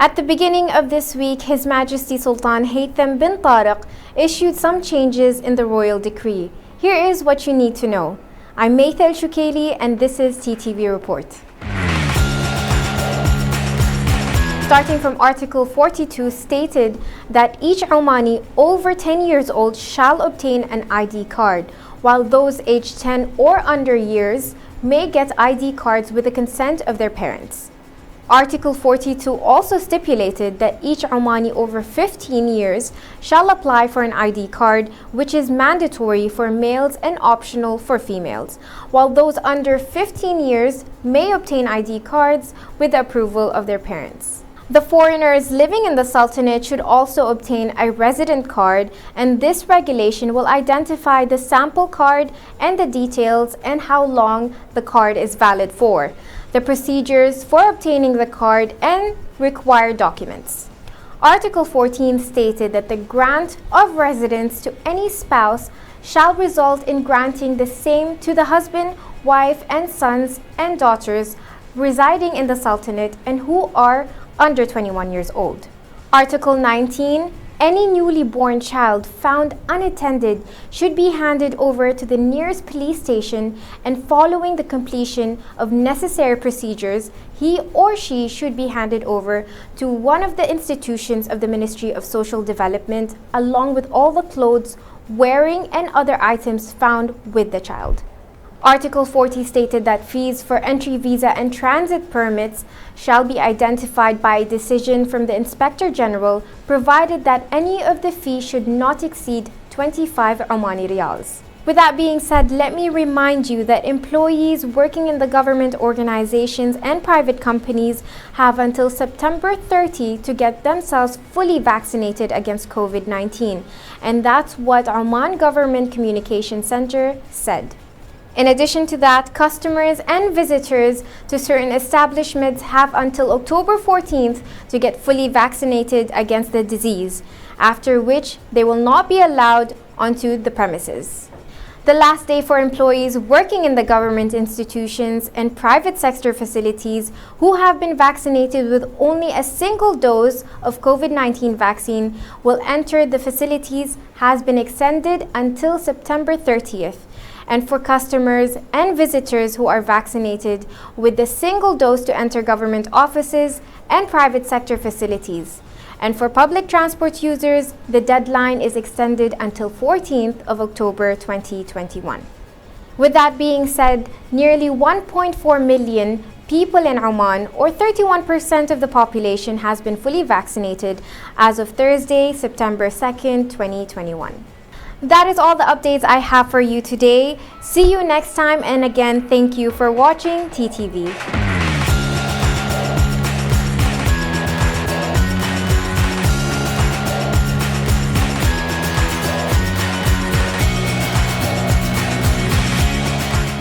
At the beginning of this week, His Majesty Sultan Haytham bin Tariq issued some changes in the royal decree. Here is what you need to know. I'm Maitha Al Shukaili and this is TTV Report. Starting from Article 42 stated that each Omani over 10 years old shall obtain an ID card, while those aged 10 or under years may get ID cards with the consent of their parents. Article 42 also stipulated that each Omani over 15 years shall apply for an ID card, which is mandatory for males and optional for females, while those under 15 years may obtain ID cards with the approval of their parents. The foreigners living in the Sultanate should also obtain a resident card, and this regulation will identify the sample card and the details and how long the card is valid for, the procedures for obtaining the card, and required documents. Article 14 stated that the grant of residence to any spouse shall result in granting the same to the husband, wife, and sons and daughters residing in the Sultanate and who are under 21 years old. Article 19, any newly born child found unattended should be handed over to the nearest police station, and following the completion of necessary procedures, he or she should be handed over to one of the institutions of the Ministry of Social Development, along with all the clothes, wearing, and other items found with the child. Article 40 stated that fees for entry visa and transit permits shall be identified by a decision from the Inspector General, provided that any of the fees should not exceed 25 Omani Riyals. With that being said, let me remind you that employees working in the government organizations and private companies have until September 30 to get themselves fully vaccinated against COVID-19. And that's what Oman Government Communication Center said. In addition to that, customers and visitors to certain establishments have until October 14th to get fully vaccinated against the disease, after which they will not be allowed onto the premises. The last day for employees working in the government institutions and private sector facilities who have been vaccinated with only a single dose of COVID-19 vaccine will enter the facilities has been extended until September 30th. And for customers and visitors who are vaccinated with the single dose to enter government offices and private sector facilities. And for public transport users, the deadline is extended until 14th of October 2021. With that being said, nearly 1.4 million people in Oman, or 31% of the population, has been fully vaccinated as of Thursday, September 2nd, 2021. That is all the updates I have for you today. See you next time, and again, thank you for watching TTV.